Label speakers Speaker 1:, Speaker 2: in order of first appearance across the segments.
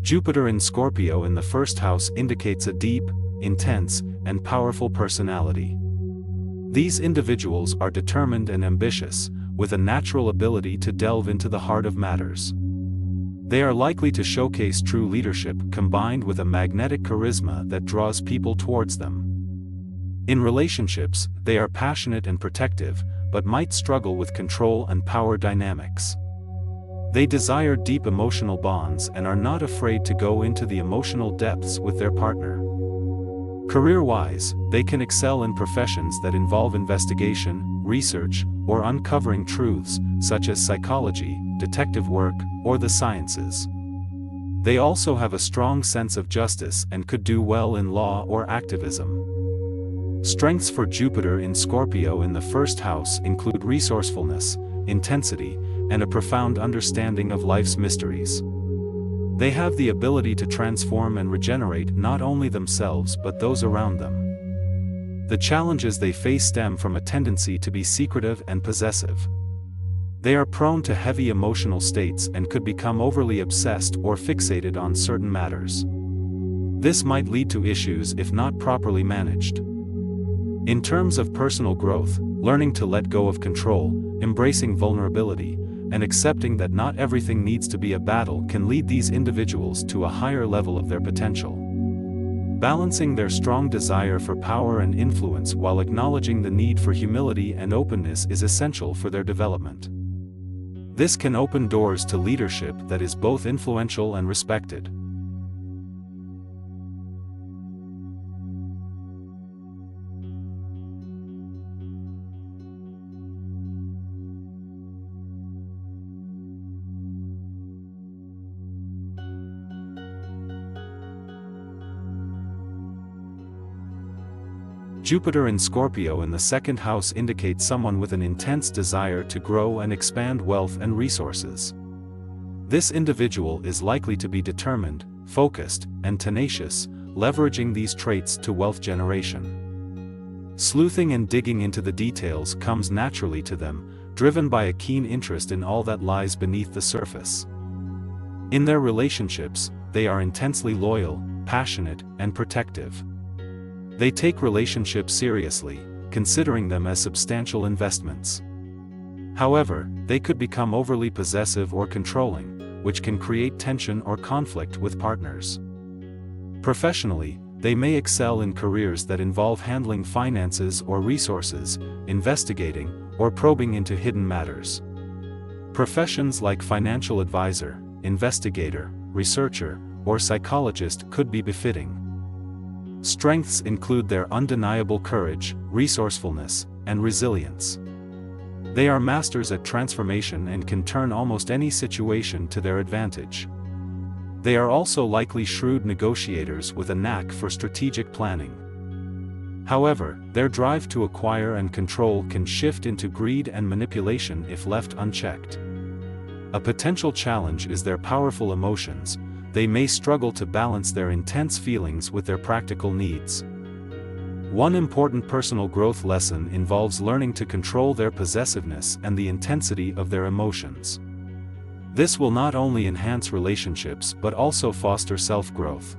Speaker 1: Jupiter in Scorpio in the first house indicates a deep, intense, and powerful personality. These individuals are determined and ambitious, with a natural ability to delve into the heart of matters. They are likely to showcase true leadership combined with a magnetic charisma that draws people towards them. In relationships, they are passionate and protective, but might struggle with control and power dynamics. They desire deep emotional bonds and are not afraid to go into the emotional depths with their partner. Career-wise, they can excel in professions that involve investigation, research, or uncovering truths, such as psychology, detective work, or the sciences. They also have a strong sense of justice and could do well in law or activism. Strengths for Jupiter in Scorpio in the first house include resourcefulness, intensity, and a profound understanding of life's mysteries. They have the ability to transform and regenerate not only themselves but those around them. The challenges they face stem from a tendency to be secretive and possessive. They are prone to heavy emotional states and could become overly obsessed or fixated on certain matters. This might lead to issues if not properly managed. In terms of personal growth, learning to let go of control, embracing vulnerability, and accepting that not everything needs to be a battle can lead these individuals to a higher level of their potential. Balancing their strong desire for power and influence while acknowledging the need for humility and openness is essential for their development. This can open doors to leadership that is both influential and respected. Jupiter in Scorpio in the second house indicates someone with an intense desire to grow and expand wealth and resources. This individual is likely to be determined, focused, and tenacious, leveraging these traits to wealth generation. Sleuthing and digging into the details comes naturally to them, driven by a keen interest in all that lies beneath the surface. In their relationships, they are intensely loyal, passionate, and protective. They take relationships seriously, considering them as substantial investments. However, they could become overly possessive or controlling, which can create tension or conflict with partners. Professionally, they may excel in careers that involve handling finances or resources, investigating, or probing into hidden matters. Professions like financial advisor, investigator, researcher, or psychologist could be befitting. Strengths include their undeniable courage, resourcefulness, and resilience. They are masters at transformation and can turn almost any situation to their advantage. They are also likely shrewd negotiators with a knack for strategic planning. However, their drive to acquire and control can shift into greed and manipulation if left unchecked. A potential challenge is their powerful emotions. They may struggle to balance their intense feelings with their practical needs. One important personal growth lesson involves learning to control their possessiveness and the intensity of their emotions. This will not only enhance relationships but also foster self-growth.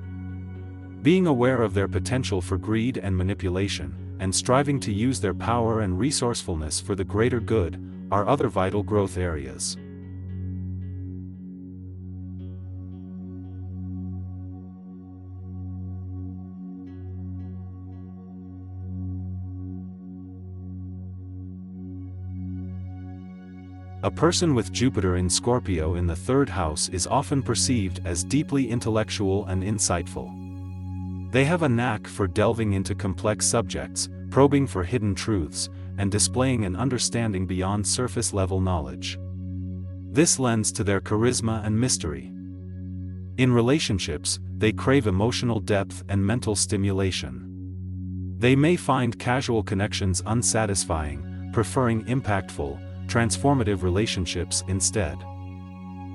Speaker 1: Being aware of their potential for greed and manipulation, and striving to use their power and resourcefulness for the greater good, are other vital growth areas. A person with Jupiter in Scorpio in the third house is often perceived as deeply intellectual and insightful. They have a knack for delving into complex subjects, probing for hidden truths, and displaying an understanding beyond surface-level knowledge. This lends to their charisma and mystery. In relationships, they crave emotional depth and mental stimulation. They may find casual connections unsatisfying, preferring impactful, transformative relationships instead.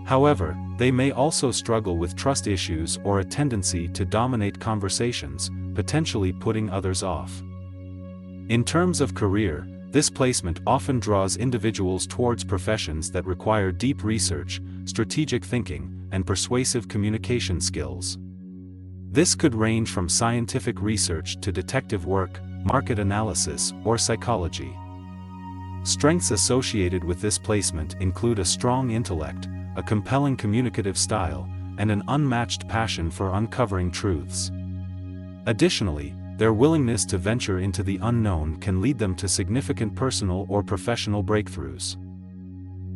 Speaker 1: However, they may also struggle with trust issues or a tendency to dominate conversations, potentially putting others off. In terms of career, this placement often draws individuals towards professions that require deep research, strategic thinking, and persuasive communication skills. This could range from scientific research to detective work, market analysis, or psychology. Strengths associated with this placement include a strong intellect, a compelling communicative style, and an unmatched passion for uncovering truths. Additionally, their willingness to venture into the unknown can lead them to significant personal or professional breakthroughs.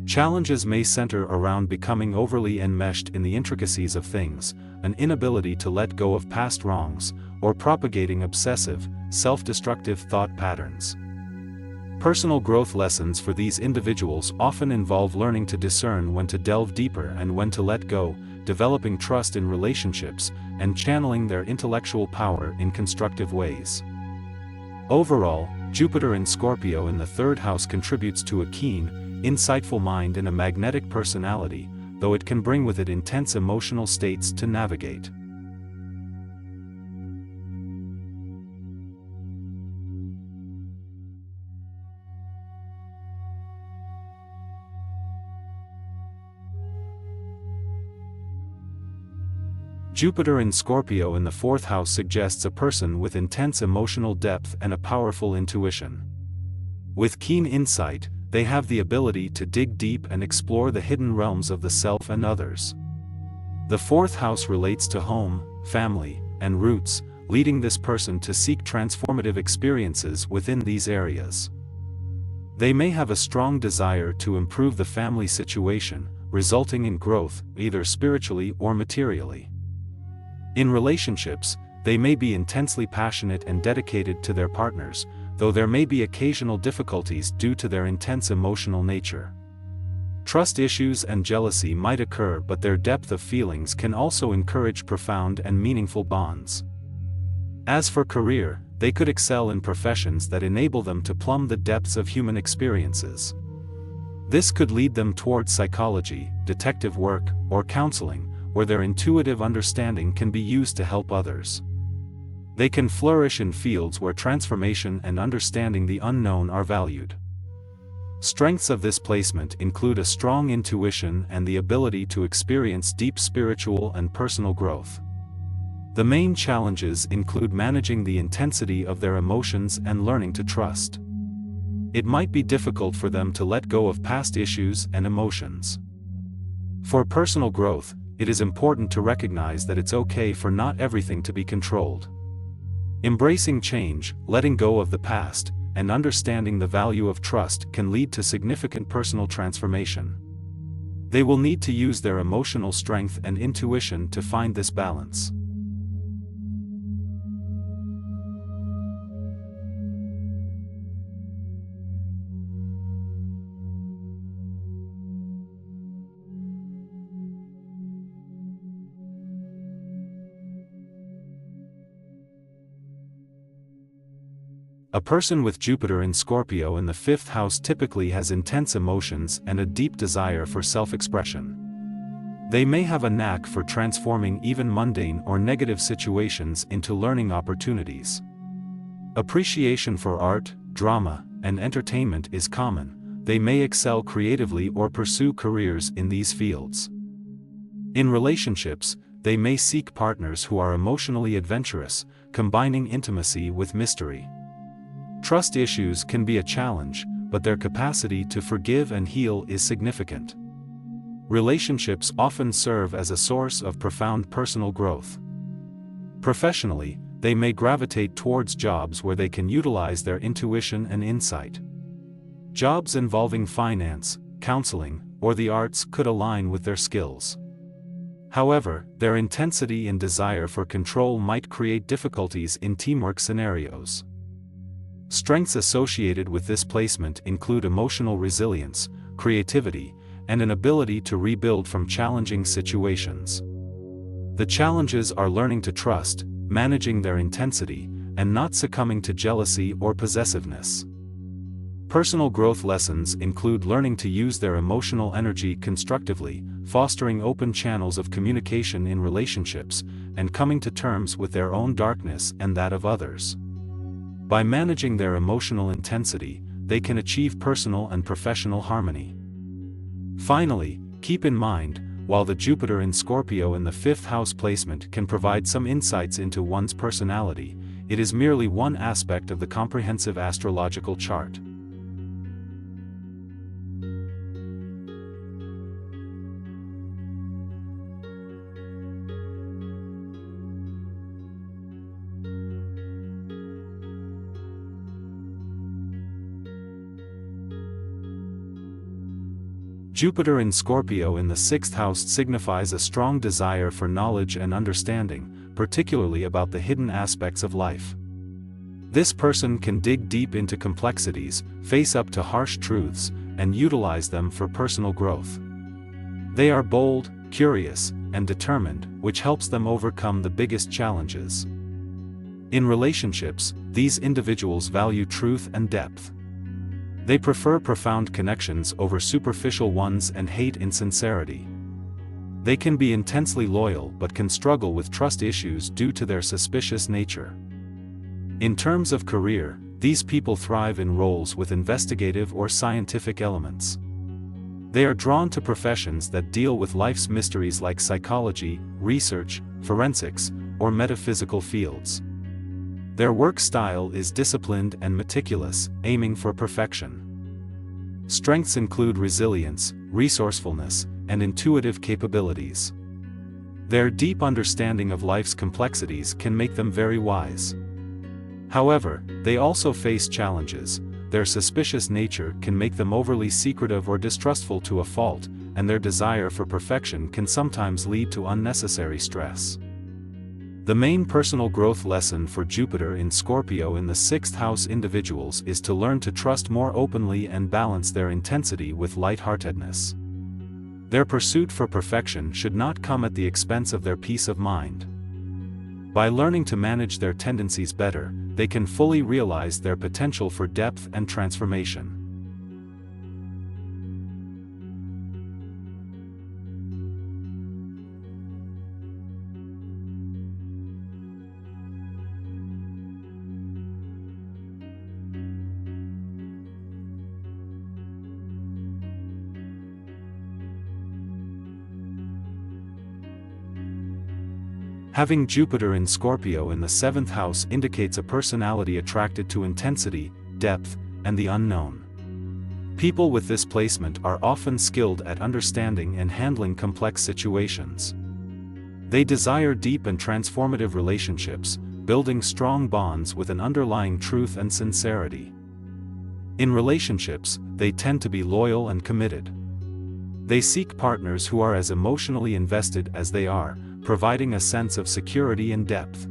Speaker 1: Challenges may center around becoming overly enmeshed in the intricacies of things, an inability to let go of past wrongs, or propagating obsessive, self-destructive thought patterns. Personal growth lessons for these individuals often involve learning to discern when to delve deeper and when to let go, developing trust in relationships, and channeling their intellectual power in constructive ways. Overall, Jupiter in Scorpio in the third house contributes to a keen, insightful mind and a magnetic personality, though it can bring with it intense emotional states to navigate. Jupiter in Scorpio in the fourth house suggests a person with intense emotional depth and a powerful intuition. With keen insight, they have the ability to dig deep and explore the hidden realms of the self and others. The fourth house relates to home, family, and roots, leading this person to seek transformative experiences within these areas. They may have a strong desire to improve the family situation, resulting in growth, either spiritually or materially. In relationships, they may be intensely passionate and dedicated to their partners, though there may be occasional difficulties due to their intense emotional nature. Trust issues and jealousy might occur, but their depth of feelings can also encourage profound and meaningful bonds. As for career, they could excel in professions that enable them to plumb the depths of human experiences. This could lead them towards psychology, detective work, or counseling, where their intuitive understanding can be used to help others. They can flourish in fields where transformation and understanding the unknown are valued. Strengths of this placement include a strong intuition and the ability to experience deep spiritual and personal growth. The main challenges include managing the intensity of their emotions and learning to trust. It might be difficult for them to let go of past issues and emotions. For personal growth, it is important to recognize that it's okay for not everything to be controlled. Embracing change, letting go of the past, and understanding the value of trust can lead to significant personal transformation. They will need to use their emotional strength and intuition to find this balance. A person with Jupiter in Scorpio in the fifth house typically has intense emotions and a deep desire for self-expression. They may have a knack for transforming even mundane or negative situations into learning opportunities. Appreciation for art, drama, and entertainment is common. They may excel creatively or pursue careers in these fields. In relationships, they may seek partners who are emotionally adventurous, combining intimacy with mystery. Trust issues can be a challenge, but their capacity to forgive and heal is significant. Relationships often serve as a source of profound personal growth. Professionally, they may gravitate towards jobs where they can utilize their intuition and insight. Jobs involving finance, counseling, or the arts could align with their skills. However, their intensity and desire for control might create difficulties in teamwork scenarios. Strengths associated with this placement include emotional resilience, creativity, and an ability to rebuild from challenging situations. The challenges are learning to trust, managing their intensity, and not succumbing to jealousy or possessiveness. Personal growth lessons include learning to use their emotional energy constructively, fostering open channels of communication in relationships, and coming to terms with their own darkness and that of others. By managing their emotional intensity, they can achieve personal and professional harmony. Finally, keep in mind, while the Jupiter in Scorpio in the 5th house placement can provide some insights into one's personality, it is merely one aspect of the comprehensive astrological chart. Jupiter in Scorpio in the 6th house signifies a strong desire for knowledge and understanding, particularly about the hidden aspects of life. This person can dig deep into complexities, face up to harsh truths, and utilize them for personal growth. They are bold, curious, and determined, which helps them overcome the biggest challenges. In relationships, these individuals value truth and depth. They prefer profound connections over superficial ones and hate insincerity. They can be intensely loyal but can struggle with trust issues due to their suspicious nature. In terms of career, these people thrive in roles with investigative or scientific elements. They are drawn to professions that deal with life's mysteries like psychology, research, forensics, or metaphysical fields. Their work style is disciplined and meticulous, aiming for perfection. Strengths include resilience, resourcefulness, and intuitive capabilities. Their deep understanding of life's complexities can make them very wise. However, they also face challenges. Their suspicious nature can make them overly secretive or distrustful to a fault, and their desire for perfection can sometimes lead to unnecessary stress. The main personal growth lesson for Jupiter in Scorpio in the 6th house individuals is to learn to trust more openly and balance their intensity with lightheartedness. Their pursuit for perfection should not come at the expense of their peace of mind. By learning to manage their tendencies better, they can fully realize their potential for depth and transformation. Having Jupiter in Scorpio in the 7th house indicates a personality attracted to intensity, depth, and the unknown. People with this placement are often skilled at understanding and handling complex situations. They desire deep and transformative relationships, building strong bonds with an underlying truth and sincerity. In relationships, they tend to be loyal and committed. They seek partners who are as emotionally invested as they are, providing a sense of security and depth.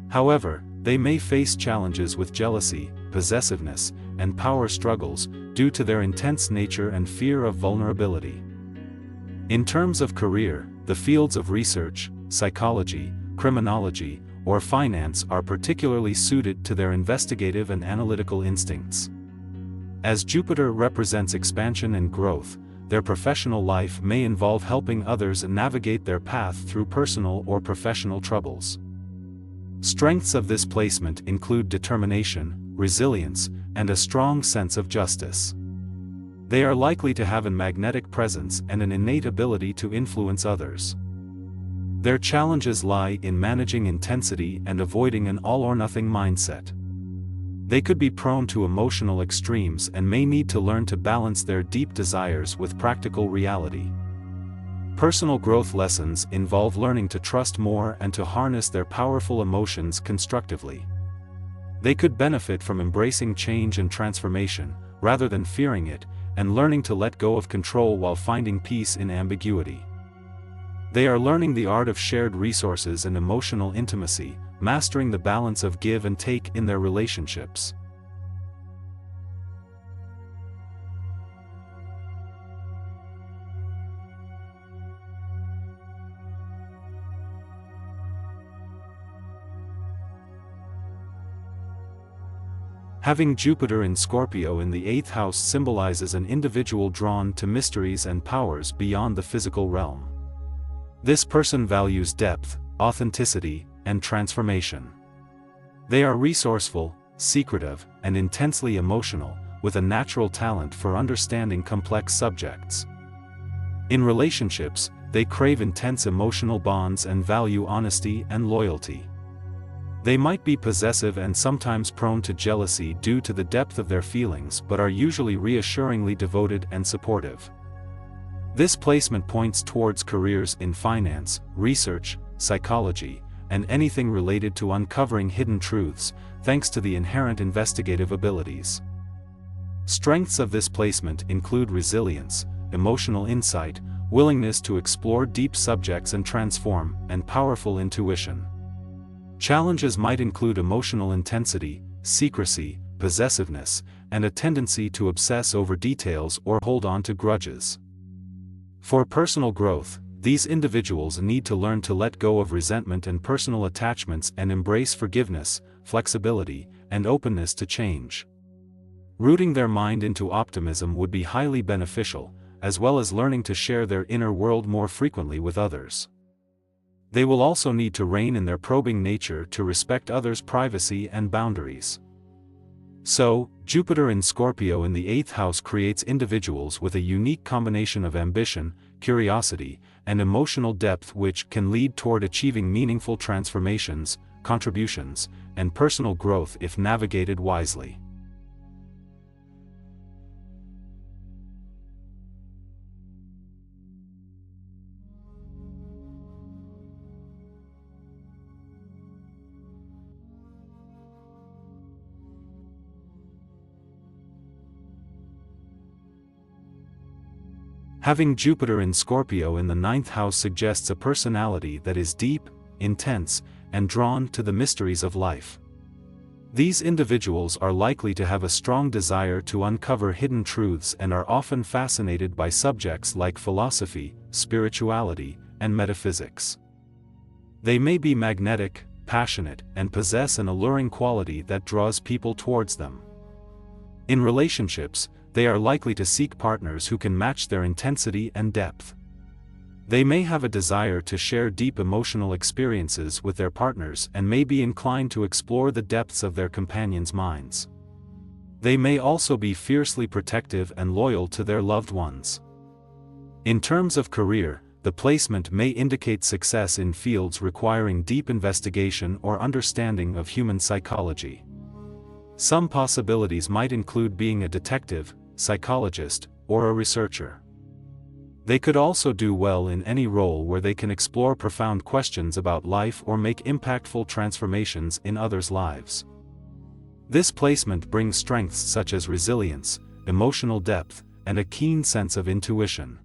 Speaker 1: However, they may face challenges with jealousy, possessiveness, and power struggles, due to their intense nature and fear of vulnerability. In terms of career, the fields of research, psychology, criminology, or finance are particularly suited to their investigative and analytical instincts. As Jupiter represents expansion and growth, their professional life may involve helping others navigate their path through personal or professional troubles. Strengths of this placement include determination, resilience, and a strong sense of justice. They are likely to have a magnetic presence and an innate ability to influence others. Their challenges lie in managing intensity and avoiding an all-or-nothing mindset. They could be prone to emotional extremes and may need to learn to balance their deep desires with practical reality. Personal growth lessons involve learning to trust more and to harness their powerful emotions constructively. They could benefit from embracing change and transformation, rather than fearing it, and learning to let go of control while finding peace in ambiguity. They are learning the art of shared resources and emotional intimacy, mastering the balance of give and take in their relationships. Having Jupiter in Scorpio in the 8th house symbolizes an individual drawn to mysteries and powers beyond the physical realm. This person values depth, authenticity, and transformation. They are resourceful, secretive, and intensely emotional, with a natural talent for understanding complex subjects. In relationships, they crave intense emotional bonds and value honesty and loyalty. They might be possessive and sometimes prone to jealousy due to the depth of their feelings, but are usually reassuringly devoted and supportive. This placement points towards careers in finance, research, psychology, and anything related to uncovering hidden truths, thanks to the inherent investigative abilities. Strengths of this placement include resilience, emotional insight, willingness to explore deep subjects and transform, and powerful intuition. Challenges might include emotional intensity, secrecy, possessiveness, and a tendency to obsess over details or hold on to grudges. For personal growth, these individuals need to learn to let go of resentment and personal attachments and embrace forgiveness, flexibility, and openness to change. Rooting their mind into optimism would be highly beneficial, as well as learning to share their inner world more frequently with others. They will also need to rein in their probing nature to respect others' privacy and boundaries. So, Jupiter in Scorpio in the 8th house creates individuals with a unique combination of ambition, curiosity, and emotional depth which can lead toward achieving meaningful transformations, contributions, and personal growth if navigated wisely. Having Jupiter in Scorpio in the 9th house suggests a personality that is deep, intense, and drawn to the mysteries of life. These individuals are likely to have a strong desire to uncover hidden truths and are often fascinated by subjects like philosophy, spirituality, and metaphysics. They may be magnetic, passionate, and possess an alluring quality that draws people towards them. In relationships, they are likely to seek partners who can match their intensity and depth. They may have a desire to share deep emotional experiences with their partners and may be inclined to explore the depths of their companions' minds. They may also be fiercely protective and loyal to their loved ones. In terms of career, the placement may indicate success in fields requiring deep investigation or understanding of human psychology. Some possibilities might include being a detective, psychologist, or a researcher. They could also do well in any role where they can explore profound questions about life or make impactful transformations in others' lives. This placement brings strengths such as resilience, emotional depth, and a keen sense of intuition.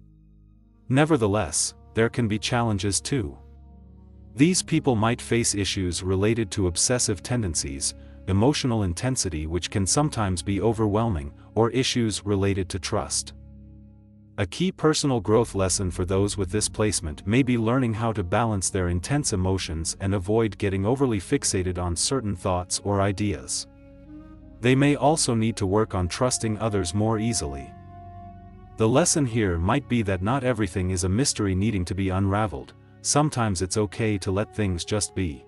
Speaker 1: Nevertheless, there can be challenges too. These people might face issues related to obsessive tendencies, emotional intensity which can sometimes be overwhelming, or issues related to trust. A key personal growth lesson for those with this placement may be learning how to balance their intense emotions and avoid getting overly fixated on certain thoughts or ideas. They may also need to work on trusting others more easily. The lesson here might be that not everything is a mystery needing to be unraveled. Sometimes it's okay to let things just be.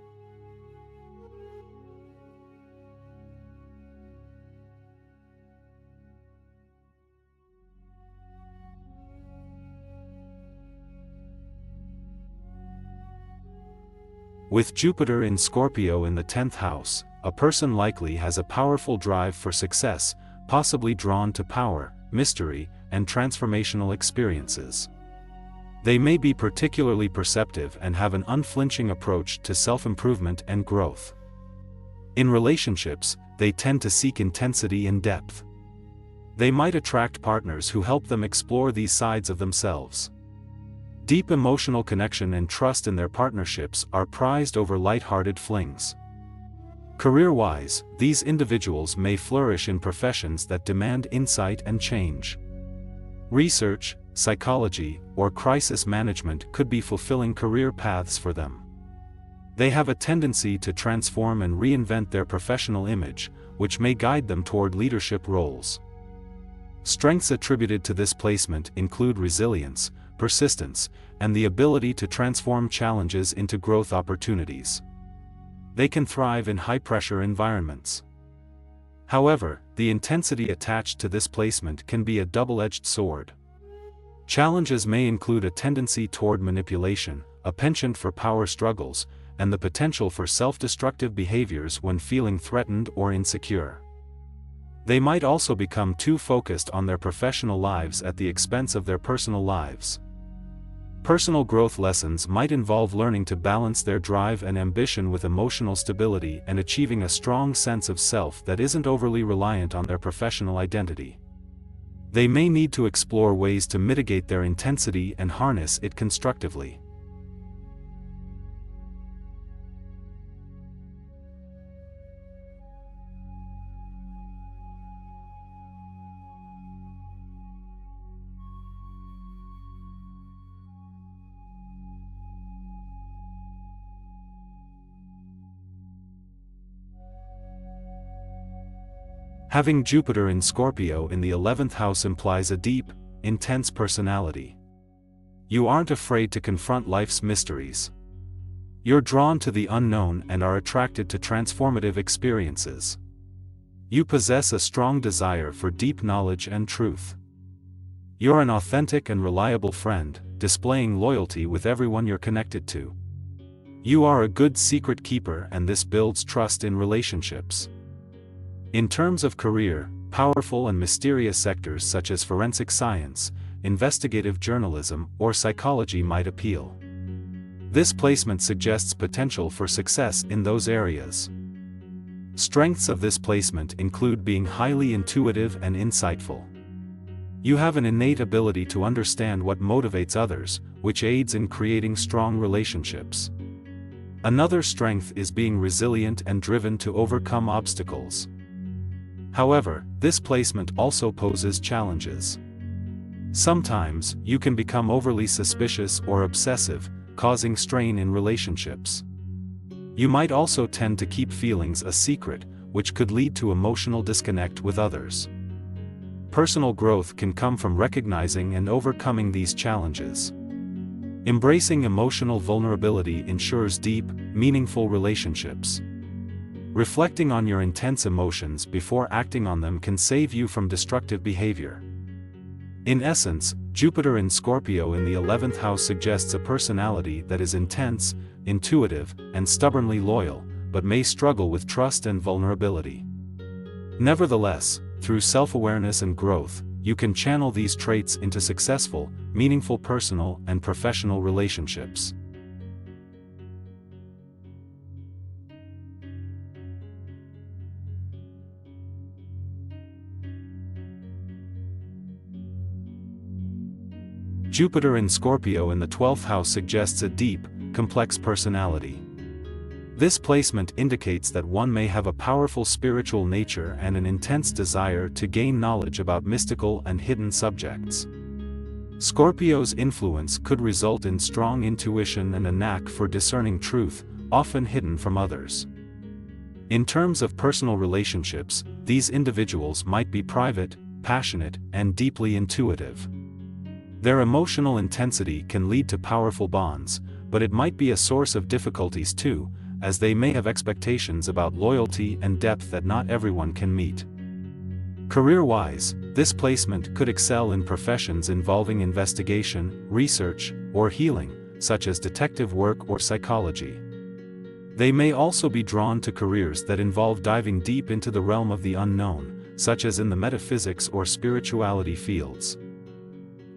Speaker 1: With Jupiter in Scorpio in the 10th house, a person likely has a powerful drive for success, possibly drawn to power, mystery, and transformational experiences. They may be particularly perceptive and have an unflinching approach to self-improvement and growth. In relationships, they tend to seek intensity and depth. They might attract partners who help them explore these sides of themselves. Deep emotional connection and trust in their partnerships are prized over light-hearted flings. Career-wise, these individuals may flourish in professions that demand insight and change. Research, psychology, or crisis management could be fulfilling career paths for them. They have a tendency to transform and reinvent their professional image, which may guide them toward leadership roles. Strengths attributed to this placement include resilience, persistence, and the ability to transform challenges into growth opportunities. They can thrive in high-pressure environments. However, the intensity attached to this placement can be a double-edged sword. Challenges may include a tendency toward manipulation, a penchant for power struggles, and the potential for self-destructive behaviors when feeling threatened or insecure. They might also become too focused on their professional lives at the expense of their personal lives. Personal growth lessons might involve learning to balance their drive and ambition with emotional stability and achieving a strong sense of self that isn't overly reliant on their professional identity. They may need to explore ways to mitigate their intensity and harness it constructively. Having Jupiter in Scorpio in the 11th house implies a deep, intense personality. You aren't afraid to confront life's mysteries. You're drawn to the unknown and are attracted to transformative experiences. You possess a strong desire for deep knowledge and truth. You're an authentic and reliable friend, displaying loyalty with everyone you're connected to. You are a good secret keeper, and this builds trust in relationships. In terms of career, powerful and mysterious sectors such as forensic science, investigative journalism, or psychology might appeal. This placement suggests potential for success in those areas. Strengths of this placement include being highly intuitive and insightful. You have an innate ability to understand what motivates others, which aids in creating strong relationships. Another strength is being resilient and driven to overcome obstacles. However, this placement also poses challenges. Sometimes, you can become overly suspicious or obsessive, causing strain in relationships. You might also tend to keep feelings a secret, which could lead to emotional disconnect with others. Personal growth can come from recognizing and overcoming these challenges. Embracing emotional vulnerability ensures deep, meaningful relationships. Reflecting on your intense emotions before acting on them can save you from destructive behavior. In essence, Jupiter in Scorpio in the 11th house suggests a personality that is intense, intuitive, and stubbornly loyal, but may struggle with trust and vulnerability. Nevertheless, through self-awareness and growth, you can channel these traits into successful, meaningful personal and professional relationships. Jupiter in Scorpio in the 12th house suggests a deep, complex personality. This placement indicates that one may have a powerful spiritual nature and an intense desire to gain knowledge about mystical and hidden subjects. Scorpio's influence could result in strong intuition and a knack for discerning truth, often hidden from others. In terms of personal relationships, these individuals might be private, passionate, and deeply intuitive. Their emotional intensity can lead to powerful bonds, but it might be a source of difficulties too, as they may have expectations about loyalty and depth that not everyone can meet. Career-wise, this placement could excel in professions involving investigation, research, or healing, such as detective work or psychology. They may also be drawn to careers that involve diving deep into the realm of the unknown, such as in the metaphysics or spirituality fields.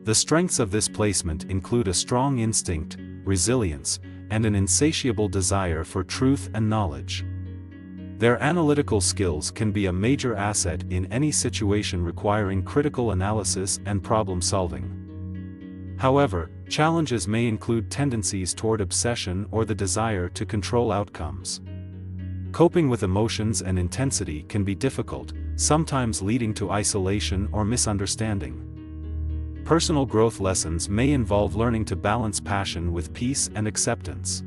Speaker 1: The strengths of this placement include a strong instinct, resilience, and an insatiable desire for truth and knowledge. Their analytical skills can be a major asset in any situation requiring critical analysis and problem-solving. However, challenges may include tendencies toward obsession or the desire to control outcomes. Coping with emotions and intensity can be difficult, sometimes leading to isolation or misunderstanding. Personal growth lessons may involve learning to balance passion with peace and acceptance.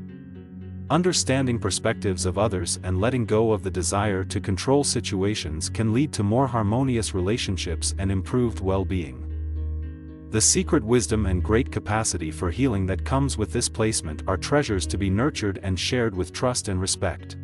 Speaker 1: Understanding perspectives of others and letting go of the desire to control situations can lead to more harmonious relationships and improved well-being. The secret wisdom and great capacity for healing that comes with this placement are treasures to be nurtured and shared with trust and respect.